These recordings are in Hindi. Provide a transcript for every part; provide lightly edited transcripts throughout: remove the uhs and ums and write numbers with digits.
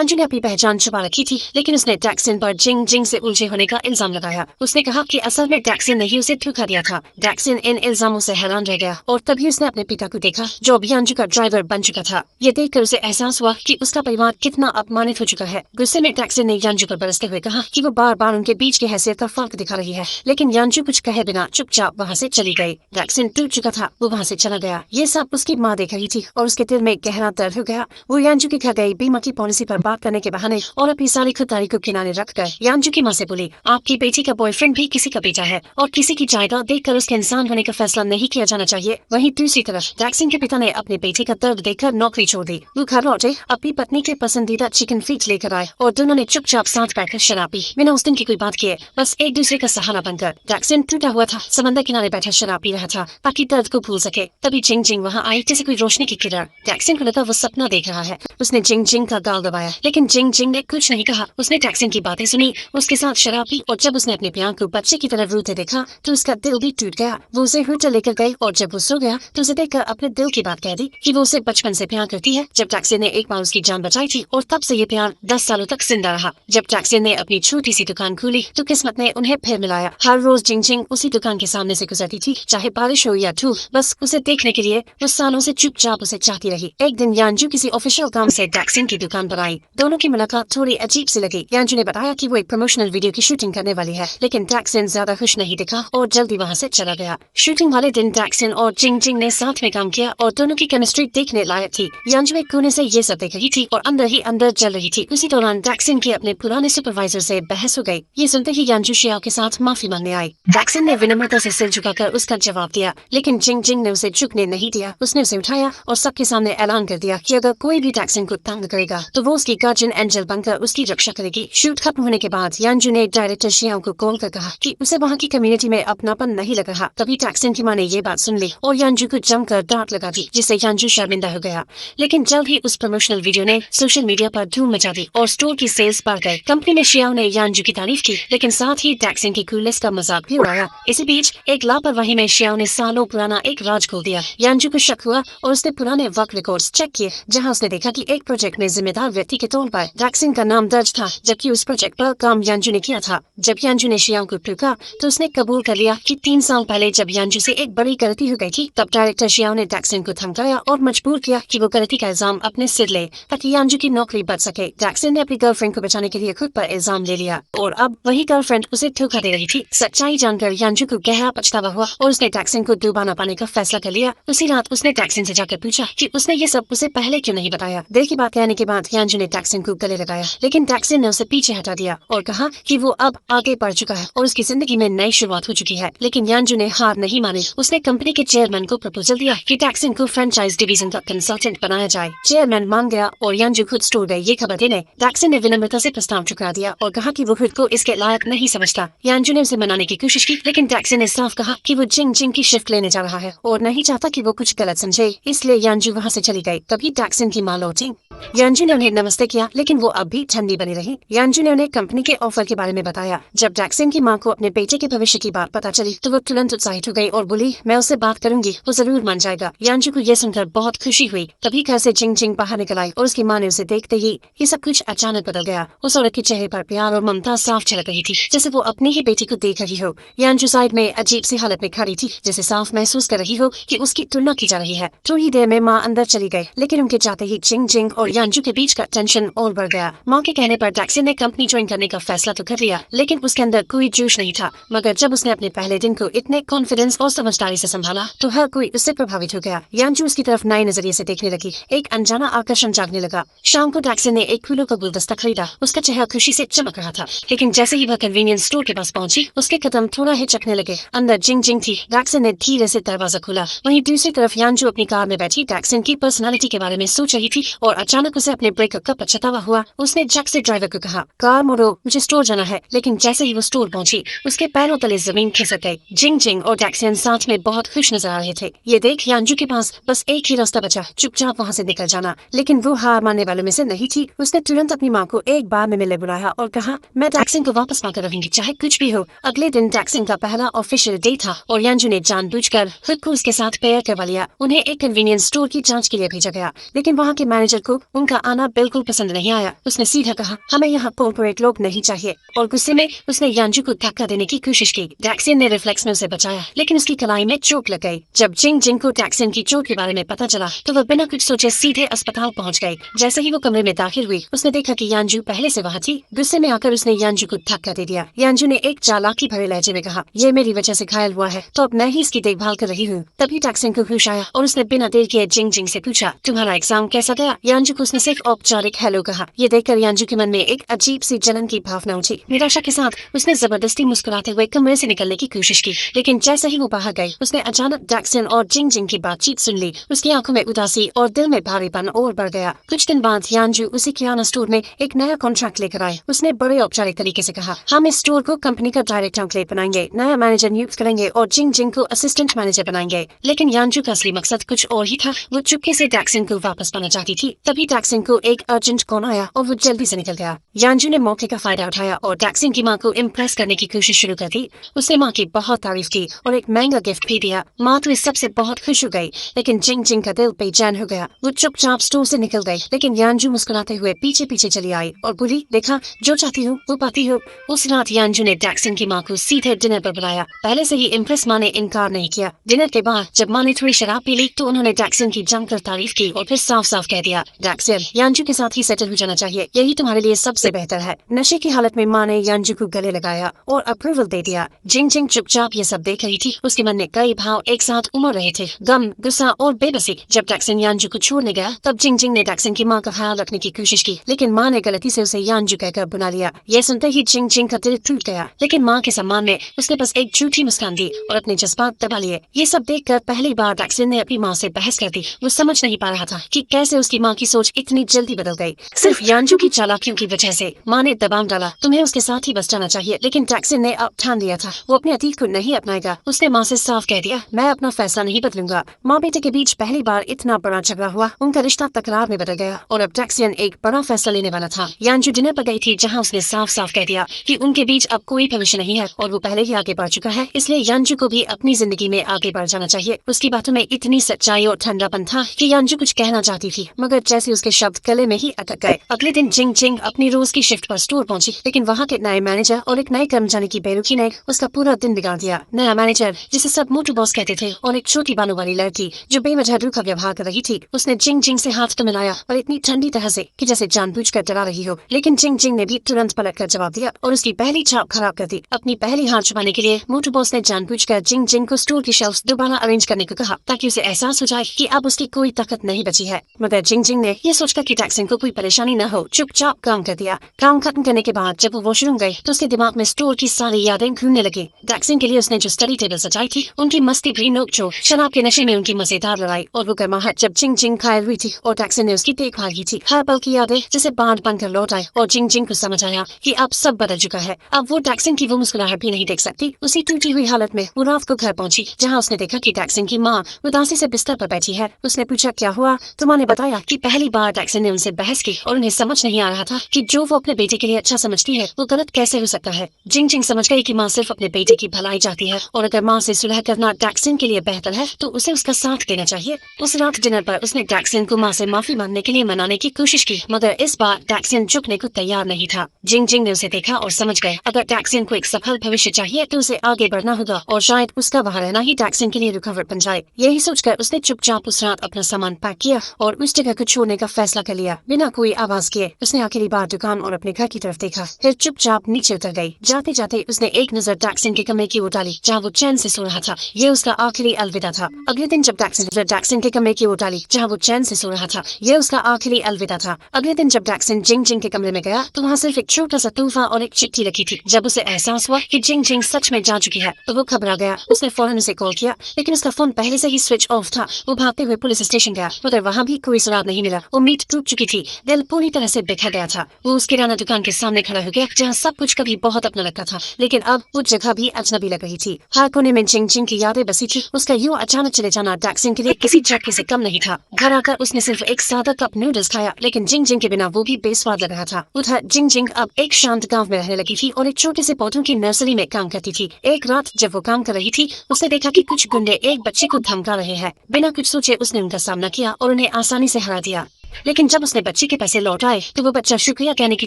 अंजू ने अपनी पहचान छुपा रखी थी, लेकिन उसने डैक्सन पर जिंग जिंग से उलझे होने का इल्जाम लगाया। उसने कहा कि असल में डैक्सन ने ही उसे धोखा दिया था। डैक्सन इन इल्जामों से हैरान रह गया और तभी उसने अपने पिता को देखा, जो अभी अंजू का ड्राइवर बन चुका था। ये देखकर उसे एहसास हुआ कि उसका परिवार कितना अपमानित हो चुका है। गुस्से में डैक्सन ने यांजू पर बरसते हुए कहा कि वो बार बार उनके बीच की हैसियत का फर्क दिखा रही है, लेकिन यांजू कुछ कहे बिना चुपचाप वहाँ से चली गई। डैक्सन टूट चुका था, वो वहाँ से चला गया। ये सब उसकी माँ देख रही थी और उसके दिल में गहरा दर्द हो गया। वो यांजू के घर गई बीमा की पॉलिसी पर बात करने के बहाने और अपनी सारी खुददारी को किनारे रखकर यांजू की माँ से बोली, आपकी बेटी का बॉयफ्रेंड भी किसी का बेटा है और किसी की जायदाद देखकर उसके इंसान होने का फैसला नहीं किया जाना चाहिए। वहीं दूसरी तरफ डैक्सन के पिता ने अपने बेटे का दर्द देखकर नौकरी छोड़ दी। वो घर लौटे, अपनी पत्नी के पसंदीदा चिकन फीट लेकर आए और दोनों ने चुपचाप साथ बैठकर शराब पी, बिना उस दिन की कोई बात किए, बस एक दूसरे का सहारा बनकर। डैक्सन टूटा हुआ था, समंदर किनारे बैठा शराब पी रहा था ताकि दर्द को भूल सके। तभी जिंग जिंग वहाँ आई जैसे कोई रोशनी की किरण। डैक्सन को लगा वो सपना देख रहा है। उसने जिंग जिंग का गाल दबाया, लेकिन जिंग जिंग ने कुछ नहीं कहा। उसने डैक्सन की बातें सुनी, उसके साथ शराब पी और जब उसने अपने प्यार को बच्चे की तरफ रोते देखा तो उसका दिल भी टूट गया। वो उसे होटल लेकर गई और जब वो सो गया तो उसे देखकर अपने दिल की बात कह दी कि वो उसे बचपन से प्यार करती है, जब डैक्सन ने एक बार उसकी जान बचाई थी और तब से ये प्यार 10 सालों तक जिंदा रहा। जब डैक्सन ने अपनी छोटी सी दुकान खोली तो किस्मत ने उन्हें फिर मिलाया। हर रोज जिंग जिंग उसी दुकान के सामने से गुजरती थी, चाहे बारिश हो या धूप, बस उसे देखने के लिए वो सालों से चुपचाप उसे चाहती रही। एक दिन यांजू किसी ऑफिशियल काम से डैक्सन की दुकान पर आई। दोनों की मुलाकात थोड़ी अजीब सी लगी। यांजू ने बताया कि वो एक प्रमोशनल वीडियो की शूटिंग करने वाली है, लेकिन डैक्सन ज्यादा खुश नहीं दिखा और जल्दी वहाँ से चला गया। शूटिंग वाले दिन डैक्सन और जिंग जिंग ने साथ में काम किया और दोनों की केमिस्ट्री देखने लायक थी। यांजू एक कोने से ये सब देख रही थी और अंदर ही अंदर जल रही थी। उसी दौरान डैक्सन की अपने पुराने सुपरवाइजर से बहस हो गई। ये सुनते ही यांजू शियाओ के साथ माफी मांगने आई। डैक्सन ने विनम्रता से सिर झुकाकर उसका जवाब दिया, लेकिन जिंग जिंग ने उसे झुकने नहीं दिया। उसने उसे उठाया और सबके सामने ऐलान कर दिया कि अगर कोई भी डैक्सन को तंग करेगा तो वो उसकी गार्जियन एंजल बनकर उसकी रक्षा करेगी। शूट खत्म होने के बाद यांजू ने डायरेक्टर शियाओ को कॉल कर कहा कि उसे वहाँ की कम्युनिटी में अपनापन नहीं लग रहा। तभी डैक्सन की माँ ने ये बात सुन ली और यांजू को जमकर डांट लगा दी, जिससे यांजू शर्मिंदा हो गया। लेकिन जल्द ही उस प्रमोशनल वीडियो ने सोशल मीडिया पर धूम मचा दी और स्टोर की सेल्स बढ़ गए। कंपनी में शियाओ ने यांजू की तारीफ की, लेकिन साथ ही डैक्सन की कूलनेस का मजाक भी उड़ाया। इसी बीच एक लापरवाही में शियाओ ने सालों पुराना एक राज खोल दिया। यांजू को शक हुआ और उसने पुराने वर्क रिकॉर्ड्स चेक किए, जहां उसने देखा कि एक प्रोजेक्ट में जिम्मेदार व्यक्ति के तौर पर डैक्सन का नाम दर्ज था, जबकि उस प्रोजेक्ट पर काम यांजू ने किया था। जब यांजू ने शियाओ को टोका तो उसने कबूल कर लिया कि 3 साल पहले जब यांजू से एक बड़ी गलती हो गई थी, तब डायरेक्टर शियाओ ने डैक्सन को धमकाया और मजबूर किया कि वो गलती का इल्जाम अपने सिर ले ताकि यांजू की नौकरी बच सके। डैक्सन ने अपनी गर्लफ्रेंड को बचाने के लिए खुद पर इल्जाम ले लिया और अब वही गर्लफ्रेंड उसे धोखा दे रही थी। सच्चाई जानकर यांजू को गहरा पछतावा हुआ और उसने डैक्सन को डुबाना पाने का फैसला कर लिया। उसी रात उसने डैक्सन से जाकर पूछा कि उसने ये सब उसे पहले क्यों नहीं बताया। दिल की बात कहने के बाद यांजू ने डैक्सन को गले लगाया, लेकिन डैक्सन ने उसे पीछे हटा दिया और कहा कि वो अब आगे बढ़ चुका है और उसकी जिंदगी में नई शुरुआत हो चुकी है। लेकिन यांजू ने हार नहीं मानी। उसने कंपनी के चेयरमैन को प्रपोजल दिया कि डैक्सन को फ्रेंचाइज डिवीजन का कंसल्टेंट बनाया जाए। चेयरमैन मान गया और यांजू खुद स्टोर गई ये खबर देने। डैक्सन ने विनम्रता से प्रस्ताव ठुकरा दिया और कहा कि वो खुद को इसके लायक नहीं समझता। यांजू ने उसे मनाने की कोशिश की, लेकिन डैक्सन ने साफ कहा कि वो जिंग जिंग की शिफ्ट लेने जा रहा है और नहीं चाहता कि वो कुछ गलत समझे, इसलिए यांजू वहाँ से चली गई। तभी डैक्सन की माँ लौटी। यांजू ने उन्हें नमस्ते किया, लेकिन वो अब भी ठंडी बनी रही। यांजू ने उन्हें कंपनी के ऑफर के बारे में बताया। जब डैक्सन की माँ को अपने बेटे के भविष्य की बात पता चली तो वो तुरंत उत्साहित हो गई और बोली, मैं उससे बात करूंगी, वो जरूर मान जाएगा। यांजू को यह सुनकर बहुत खुशी हुई। तभी घर से जिंग जिंग बाहर निकल आई और उसकी माँ ने उसे देखते ही ये सब कुछ अचानक बदल गया। उस औरत के चेहरे पर प्यार और ममता साफ झलक रही थी, जैसे वो अपनी ही बेटी को देख रही हो। यांजू साइड में अजीब सी हालत में खड़ी थी, जैसे साफ महसूस कर रही हो कि उसकी तुलना की जा रही है। थोड़ी देर में माँ अंदर चली गई, लेकिन उनके जाते ही जिंग जिंग और यांजू के बीच का टेंशन और बढ़ गया। माँ के कहने पर डैक्सन ने कंपनी ज्वाइन करने का फैसला तो कर लिया, लेकिन उसके अंदर कोई जोश नहीं था। मगर जब उसने अपने पहले दिन को इतने कॉन्फिडेंस और समझदारी से संभाला तो हर कोई उससे प्रभावित हो गया। यांजू उसकी तरफ नए नजरिए से देखने लगी। एक अनजाना आकर्षण जागने लगा। शाम को डैक्सन ने एक फूलों का गुलदस्ता खरीदा। उसका चेहरा खुशी से चमक रहा था, लेकिन जैसे ही वह कन्वीनियंस स्टोर के पास पहुंची उसके कदम थोड़ा हिचकने लगे। अंदर जिंग जिंग थी। डैक्सन ने धीरे से दरवाजा खोला। वहीं दूसरी तरफ यांजू अपनी कार में बैठी डैक्सन की पर्सनालिटी के बारे में सोच रही थी और अचानक उसे अपने ब्रेकअप का पछतावा हुआ। उसने झट से ड्राइवर को कहा, कार मोड़ो, मुझे स्टोर जाना है। लेकिन जैसे ही वो स्टोर पहुंची उसके पैरों तले जमीन खिसक गई। जिंग जिंग और डैक्सन साथ में बहुत खुश नजर आ रहे थे। ये देख यांजू के पास बस एक ही रास्ता बचा, चुपचाप वहाँ से निकल जाना। लेकिन वो हार मानने वालों में से नहीं थी। उसने तुरंत अपनी माँ को एक बार में मिले बुलाया और कहा, मैं डैक्सन को वापस पाकर रहूंगी, चाहे कुछ भी हो। अगले दिन डैक्सन का पहला ऑफिशियल डे था और यांजू ने जानबूझकर खुद को उसके साथ पेयर करवा लिया। उन्हें एक कन्वीनियंस स्टोर की जांच के लिए भेजा गया, लेकिन वहाँ के मैनेजर को उनका आना बिल्कुल पसंद नहीं आया। उसने सीधा कहा, हमें यहाँ कॉर्पोरेट लोग नहीं चाहिए, और गुस्से में उसने यांजू को धक्का देने की कोशिश की। डैक्सन ने रिफ्लेक्स में उसे बचाया, लेकिन उसकी कलाई में चोट लग गई। जब जिंग जिंग को डैक्सन की चोट के बारे में पता चला तो वह बिना कुछ सोचे सीधे अस्पताल पहुँच गई। जैसे ही वो कमरे में दाखिल हुई, उसने देखा कि यांजू पहले से वहाँ थी। गुस्से में आकर उसने यांजू को धक्का दे दिया। यांजू ने एक चालाकी भरे लहजे में कहा, ये मेरी वजह से घायल हुआ है, तो अब मैं ही इसकी देखभाल कर रही हूँ। तभी डैक्सन को होश आया और उसने बिना देर किए जिंग जिंग से पूछा, तुम्हारा एग्जाम कैसा गया? यांजू को उसने सिर्फ औपचारिक हेलो कहा। ये देखकर यांजू के मन में एक अजीब सी जलन की भावना उठी। निराशा के साथ उसने जबरदस्ती मुस्कुराते हुए कमरे से निकलने की कोशिश की, लेकिन जैसे ही वो बाहर गई, उसने अचानक डैक्सन और जिंग जिंग की बातचीत सुन ली। उसकी आंखों में उदासी और दिल में भारीपन और बढ़ गया। कुछ दिन बाद यांजू उसी किराना स्टोर में एक नया कॉन्ट्रैक्ट लेकर आए। उसने बड़े औपचारिक तरीके से कहा, हम इस स्टोर को कंपनी का डायरेक्ट आउटलेट बनाएंगे, नया मैनेजर नियुक्त करेंगे और जिंग जिंग को असिस्टेंट मैनेजर बनाएंगे। लेकिन यांजू का असली मकसद कुछ और ही था। वो चुपके से डैक्सन को वापस पाना चाहती थी। तभी डैक्सन को एक अर्जेंट कॉल आया और वो जल्दी से निकल गया। यांजू ने मौके का फायदा उठाया और डैक्सन की माँ को इम्प्रेस करने की कोशिश शुरू कर दी। उसने माँ की बहुत तारीफ की और एक महंगा गिफ्ट भी दिया। माँ तो इस सबसे बहुत खुश हो गई, लेकिन जिंग जिंग का दिल बेचैन हो गया। वो चुपचाप स्टोर से निकल गई, लेकिन यांजू मुस्कुराते हुए पीछे पीछे चली आई और बोली, देखा, जो चाहती हूँ वो पाती हूँ। उस रात यांजू ने डैक्सन की माँ को सीधे डिनर पर बुलाया। पहले से ही इम्प्रेस माँ ने इनकार नहीं किया। डिनर के बाद जब माँ ने थोड़ी शराब पी ली तो उन्होंने डैक्सन की जमकर तारीफ की और फिर साफ साफ कह दिया, डैक्सन, यांजू के साथ ही सेटल हो जाना चाहिए, यही तुम्हारे लिए सबसे बेहतर है। नशे की हालत में माँ ने यांजू को गले लगाया और अप्रूवल दे दिया। जिंग जिंग चुपचाप ये सब देख रही थी। उसके मन में कई भाव एक साथ उमड़ रहे थे, गम, गुस्सा और बेबसी। जब डैक्सन यांजू को छोड़ने गया तब जिंग जिंग ने डैक्सन की माँ का ख्याल रखने की कोशिश की, लेकिन माँ ने गलती से उसे यांजू कहकर बुला लिया। ये सुनते ही जिंग जिंग का दिल टूट गया, लेकिन माँ के सम्मान में उसने बस एक झूठी मुस्कान दी और अपने जज्बात दबा लिए। ये सब देखकर पहली बार डैक्सन ने अपनी माँ से बहस कर दी। वो समझ नहीं पा रहा था कि कैसे उसकी माँ की सोच इतनी जल्दी बदल गई। सिर्फ यांजू की चालाकियों की वजह से माँ ने दबाव डाला, तुम्हें उसके साथ ही बस जाना चाहिए। लेकिन डैक्सन ने अब ठान लिया था, वो अपने अतीत को नहीं अपनाएगा। उसने माँ से साफ कह दिया, मैं अपना फैसला नहीं बदलूंगा। माँ बेटे के बीच पहली बार इतना बड़ा झगड़ा हुआ, उनका रिश्ता तकरार में बदल गया और अब डैक्सन एक बड़ा फैसला लेने वाला था। यांजू डिनर पर गई थी, जहाँ उसने साफ साफ कह दिया कि उनके बीच अब कोई भविष्य नहीं है और वो पहले ही आगे बढ़ चुका है, इसलिए यांजू को भी अपनी जिंदगी में आगे बढ़ जाना चाहिए। उसकी बातों में इतनी सच्चाई और ठंडापन था कि यांजू कुछ कहना चाहती थी, मगर जैसे उसके शब्द गले में ही अटक गए। अगले दिन जिंग जिंग अपनी रोज की शिफ्ट पर स्टोर पहुंची, लेकिन वहाँ के नए मैनेजर और एक नए कर्मचारी की बेरुखी ने उसका पूरा दिन बिगाड़ दिया। नया मैनेजर, जिसे सब मोटू बॉस कहते थे, और एक छोटी बालों वाली लड़की जो बेवजह रूखा व्यवहार कर रही थी, उसने जिंग जिंग से हाथ तो मिलाया और इतनी ठंडी तरह से कि जैसे जानबूझकर डरा रही हो। लेकिन जिंग जिंग ने भी तुरंत पलटकर जवाब दिया और उसकी पहली छाप खराब कर दी। अपनी पहली हार छुपाने के लिए मोटू बॉस ने जानबूझकर जिंग जिंग को स्टोर की शेल्फ दोबारा अरेंज करने को कहा, ताकि उसे एहसास हो जाए कि अब उसकी कोई ताकत नहीं बची है। मगर जिंग जिंग ने ये सोचकर कि डैक्सन को कोई परेशानी न हो, चुपचाप काम कर दिया। काम खत्म करने के बाद जब वो वॉशरूम गई तो उसके दिमाग में स्टोर की सारी यादें घूमने लगी। डैक्सन के लिए उसने जो स्टडी टेबल सजाई थी, उनकी मस्ती भरी नोकझोंक, शराब के नशे में उनकी मजेदार लड़ाई और वो गर्माहट जब जिंग जिंग घायल हुई थी और डैक्सन ने उसकी देखभाल की थी। हर पल की यादें जैसे बांध बनकर लौट आई और जिंग जिंग को समझ आया कि अब सब बदल चुका है। अब वो डैक्सन की वो मुस्कुराहट भी नहीं देख सकती। उसी टूटी हुई हालत में वो रात को घर पहुंची, जहाँ उसने देखा कि डैक्सन की माँ उदासी से बिस्तर पर बैठी है। उसने पूछा, क्या हुआ? तो माँ ने बताया कि पहली बार डैक्सन ने उनसे बहस की और उन्हें समझ नहीं आ रहा था कि जो वो अपने बेटे के लिए अच्छा समझती है वो गलत कैसे हो सकता है। जिंग जिंग समझ गई कि माँ सिर्फ अपने बेटे की भलाई चाहती है और अगर माँ से सुलह करना डैक्सन के लिए बेहतर है तो उसे उसका साथ देना चाहिए। उस रात डिनर पर उसने डैक्सन को माँ से माफी मांगने के लिए मनाने की कोशिश की, मगर इस बार डैक्सन झुकने को तैयार नहीं था। जिंग जिंग ने उसे देखा और समझ गए अगर डैक्सन को एक सफल भविष्य चाहिए तो उसे आगे बढ़ना होगा और शायद उसका वहाँ रहना ही डैक्सन के लिए रुकावट बन जाए। यही सोचकर उसने चुपचाप उस रात अपना सामान पैक किया और उस जगह को छोड़ने का फैसला कर लिया। बिना कोई आवाज किए उसने आखिरी बार दुकान और अपने घर की तरफ देखा, फिर चुपचाप नीचे उतर गई। जाते जाते उसने एक नजर डैक्सन के कमरे की ओर डाली, जहाँ वो चैन से सो रहा था। ये उसका आखिरी अलविदा था। अगले दिन जब डैक्सन के कमरे की ओर डाली, जहाँ वो चैन से सो रहा था, ये उसका आखिरी अलविदा था। अगले दिन जब डैक्सन जिंग जिंग के कमरे में गया तो वहाँ सिर्फ एक छोटा सा तोहफा और एक चिट्ठी रखी थी। जब उसे एहसास हुआ कि जिंग जिंग सच में जा चुकी है तो वो घबरा गया। उसने फौरन उसे कॉल किया, लेकिन उसका फोन पहले से ही स्विच ऑफ था। वो भागते हुए पुलिस स्टेशन गया, मगर वहाँ भी कोई सुराग नहीं मिला। उम्मीद टूट चुकी थी, दिल पूरी तरह से बिखर गया था। वो उस किराना दुकान के सामने खड़ा हो गया, जहाँ सब कुछ कभी बहुत अपना लगता था, लेकिन अब वो जगह भी अजनबी लग रही थी। हर कोने में जिंग जिंग की यादें बसी थी। उसका यूं अचानक चले जाना डैक्सन के लिए किसी झटके से कम नहीं था। घर आकर उसने सिर्फ एक सादा कप नूडल्स खाया, लेकिन जिंग जिंग के बिना वो भी बेस्वाद लग रहा था। उधर जिंग जिंग अब एक शांत गांव में रहने लगी थी और एक छोटे से पौधों की नर्सरी में काम करती थी। एक रात जब वो काम कर रही थी, उसने देखा कि कुछ गुंडे एक बच्चे को धमका रहे हैं। बिना कुछ सोचे उसने उनका सामना किया और उन्हें आसानी से हरा दिया। लेकिन जब उसने बच्ची के पैसे लौटाए तो वो बच्चा शुक्रिया कहने की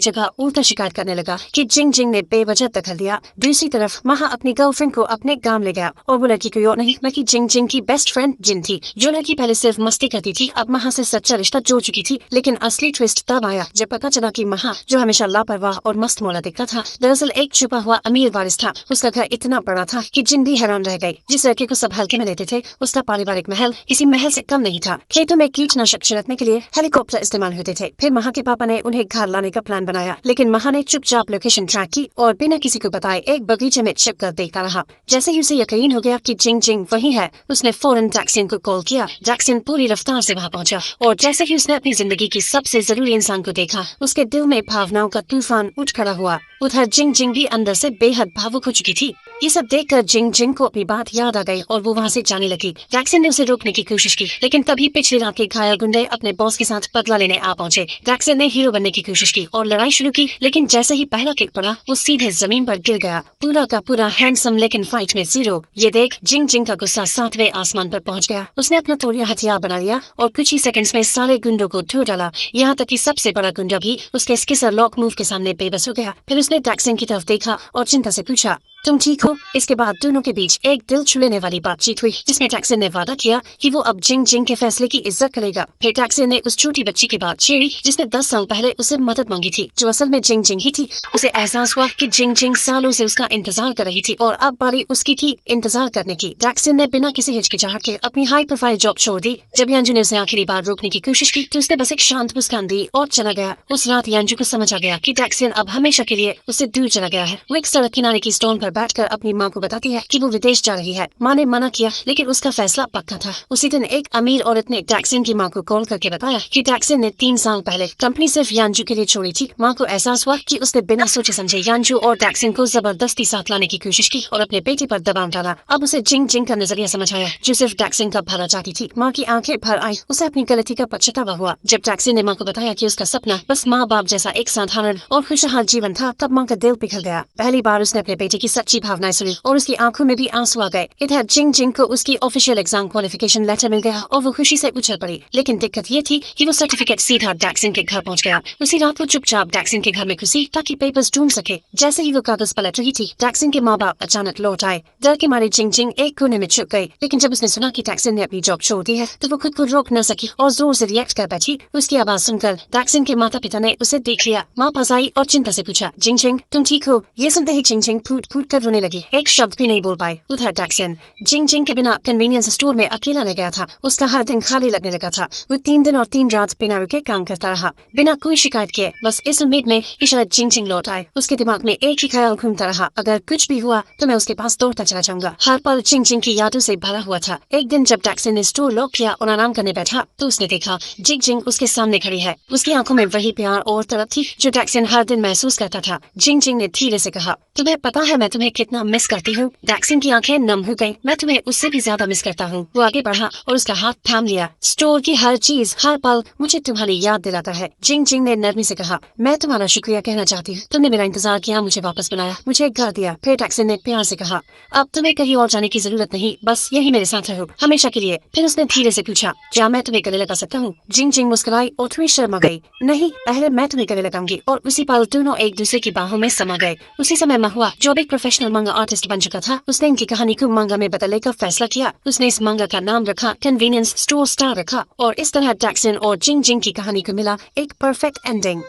जगह उल्टा शिकायत करने लगा कि जिंग जिंग ने बेवजह दखल दिया। दूसरी तरफ महा अपनी गर्लफ्रेंड को अपने गांव ले गया और वो लड़की कोई और नहीं बल्कि जिंग जिंग की बेस्ट फ्रेंड जिन थी। जो लड़की पहले सिर्फ मस्ती करती थी अब महा से सच्चा रिश्ता जोड़ चुकी थी। लेकिन असली ट्विस्ट तब आया जब पता चला कि महा जो हमेशा लापरवाह और मस्त मौला दिखता था दरअसल एक छुपा हुआ अमीर वारिस था। उसका घर इतना बड़ा था कि जिन भी हैरान रह गई। जिस लड़के को सब हल्के में लेते थे उसका पारिवारिक महल किसी महल से कम नहीं था। खेतों में कीटनाशक छिड़कने के लिए हेलीकॉप्टर इस्तेमाल होते थे। फिर महा के पापा ने उन्हें घर लाने का प्लान बनाया, लेकिन महा ने चुपचाप लोकेशन ट्रैक की और बिना किसी को बताए एक बगीचे में छिप कर देखता रहा। जैसे ही उसे यकीन हो गया कि जिंग जिंग वही है उसने फौरन जैक्सन को कॉल किया। जैक्सन पूरी रफ्तार से वहां पहुंचा और जैसे ही उसने अपनी जिंदगी की सबसे जरूरी इंसान को देखा उसके दिल में भावनाओं का तूफान उठ खड़ा हुआ। उधर जिंग जिंग भी अंदर से बेहद भावुक हो चुकी थी। ये सब देखकर जिंग जिंग को अपनी बात याद आ गई और वो वहाँ से जाने लगी। जैक्सन ने उसे रोकने की कोशिश की लेकिन तभी पिछली रात के घायल गुंडे अपने बॉस के साथ बदला लेने आ पहुंचे। जैक्सन ने हीरो बनने की कोशिश की और लड़ाई शुरू की, लेकिन जैसे ही पहला किक पड़ा वो सीधे जमीन पर गिर गया। पूरा का पूरा हैंडसम लेकिन फाइट में जीरो। ये देख जिंग जिंग का गुस्सा 7वें आसमान पर पहुंच गया। उसने अपना तोड़िया हथियार बना लिया और कुछ ही सेकंड्स में सारे गुंडों को ठो डाला। यहाँ तक कि सबसे बड़ा गुंडा भी उसके स्किसर लॉक मूव के सामने बेबस हो गया। फिर उसने जैक्सन की तरफ देखा और चिंता से पूछा, तुम ठीक हो? इसके बाद दोनों के बीच एक दिल छू लेने वाली बातचीत हुई जिसमें जैक्सन ने वादा किया कि वो अब जिंग जिंग के फैसले की इज्जत करेगा। फिर जैक्सन ने उस छोटी बच्ची की बात छेड़ी जिसने 10 साल पहले उसे मदद मांगी थी, जो असल में जिंग जिंग ही थी। उसे एहसास हुआ कि जिंग जिंग सालों से उसका इंतजार कर रही थी और अब बारी उसकी थी इंतजार करने की। जैक्सन ने बिना किसी हिचकिचाहट के अपनी हाई प्रोफाइल जॉब छोड़ दी। जब यांजू ने उसे आखिरी बार रोकने की कोशिश की तो उसने बस एक शांत मुस्कान दी और चला गया। उस रात यांजू को समझ आ गया कि जैक्सन अब हमेशा के लिए उससे दूर चला गया है। वो एक सड़क किनारे की स्टोन पर बैठकर अपनी माँ को बताती है कि वो विदेश जा रही है। माँ ने मना किया लेकिन उसका फैसला पक्का था। उसी दिन एक अमीर औरत ने जैक्सन की माँ को कॉल करके बताया कि जैक्सन ने 3 साल पहले कंपनी सिर्फ यांजू के लिए छोड़ी थी। माँ को एहसास हुआ कि उसने बिना सोचे समझे यांजू और जैक्सन को जबरदस्ती साथ लाने की कोशिश की और अपने बेटे पर दबाव डाला। अब उसे जिंग जिंग का नजरिया समझ आया जो सिर्फ जैक्सन का भला चाहती थी। माँ की आंखें भर आई। उसे अपनी गलती का पछतावा हुआ। जब जैक्सन ने माँ को बताया कि उसका सपना बस माँ बाप जैसा एक साधारण और खुशहाल जीवन था तब माँ का दिल पिघल गया। पहली बार उसने अपने बेटे की सच्ची भावनाएं सुनी और उसकी आंखों में भी आंसू आ गए। इधर जिंग जिंग को उसकी ऑफिशियल एग्जाम क्वालिफिकेशन लेटर मिल गया और वो खुशी से उछल पड़ी। लेकिन दिक्कत ये थी कि वो सर्टिफिकेट सीधा जैक्सन के घर पहुंच गया। उसी रात वो चुपचाप जैक्सन के घर में घुसी ताकि पेपर्स ढूंढ सके। जैसे ही वो कागज पलट रही थी जैक्सन के माँ बाप अचानक लौट आए। डर के मारे जिंग जिंग एक कोने में छुप गई। लेकिन जब उसने सुना कि जैक्सन ने अपनी जॉब छोड़ दी है तो वो खुद को रोक न सकी और जोर से रिएक्ट कर बैठी। उसकी आवाज सुनकर जैक्सन के माता पिता ने उसे देख लिया। माँ पास आई और चिंता से पूछा, जिंग जिंग तुम ठीक हो? ये सुनते ही जिंग जिंग फूट फूट कर रोने लगी। एक शब्द भी नहीं बोल पाए। उधर जैक्सन जिंग जिंग के बिना कन्वीनियंस स्टोर में अकेला रह गया था। उसका हर दिन खाली लगने लगा था। वो 3 दिन और 3 रात बिना रुके काम करता रहा, बिना कोई शिकायत किए, बस इस उम्मीद में कि शायद जिंग जिंग लौट आए। उसके दिमाग में एक ही ख्याल घूमता रहा, अगर कुछ भी हुआ तो मैं उसके पास दौड़ता चला जाऊंगा। हर पल जिंग जिंग की यादों से भरा हुआ था। एक दिन जब जैक्सन ने स्टोर लॉक किया और आराम करने बैठा तो उसने देखा जिंग जिंग उसके सामने खड़ी है। उसकी आंखों में वही प्यार और तड़प थी जो जैक्सन हर दिन महसूस करता था। जिंग जिंग ने धीरे से कहा, तुम्हें पता है मैं तुम्हें कितना मिस करती हूँ? जैक्सन की आंखें नम हो गईं। मैं तुम्हें उससे भी ज्यादा मिस करता हूँ। वो आगे बढ़ा और उसका हाथ थाम लिया। स्टोर की हर चीज हर पल मुझे तुम्हारी याद दिलाता है। जिंग जिंग ने नरमी से कहा, मैं तुम्हारा शुक्रिया कहना चाहती हूँ। तुमने मेरा इंतजार किया, मुझे वापस बुलाया, मुझे एक घर दिया। फिर जैक्सन ने प्यार से कहा, अब तुम्हें कहीं और जाने की जरूरत नहीं, बस यही मेरे साथ रहो हमेशा के लिए। फिर उसने धीरे से पूछा, क्या मैं तुम्हें गले लगा सकता हूँ? जिंग जिंग मुस्कुराई और थोड़ी शर्मा गई। नहीं, पहले मैं तुम्हें गले लगाऊंगी। और उसी पल दोनों एक दूसरे की बाहों में समा गए। उसी समय महुआ जो एक प्रोफेशनल मांगा आर्टिस्ट बन चुका था उसने इनकी कहानी को मांगा में बदलने का फैसला किया। उसने इस मांगा का नाम रखा कन्वीनियंस स्टोर स्टार रखा और इस तरह जैक्सन और जिंग जिंग की कहानी को मिला एक परफेक्ट एंडिंग।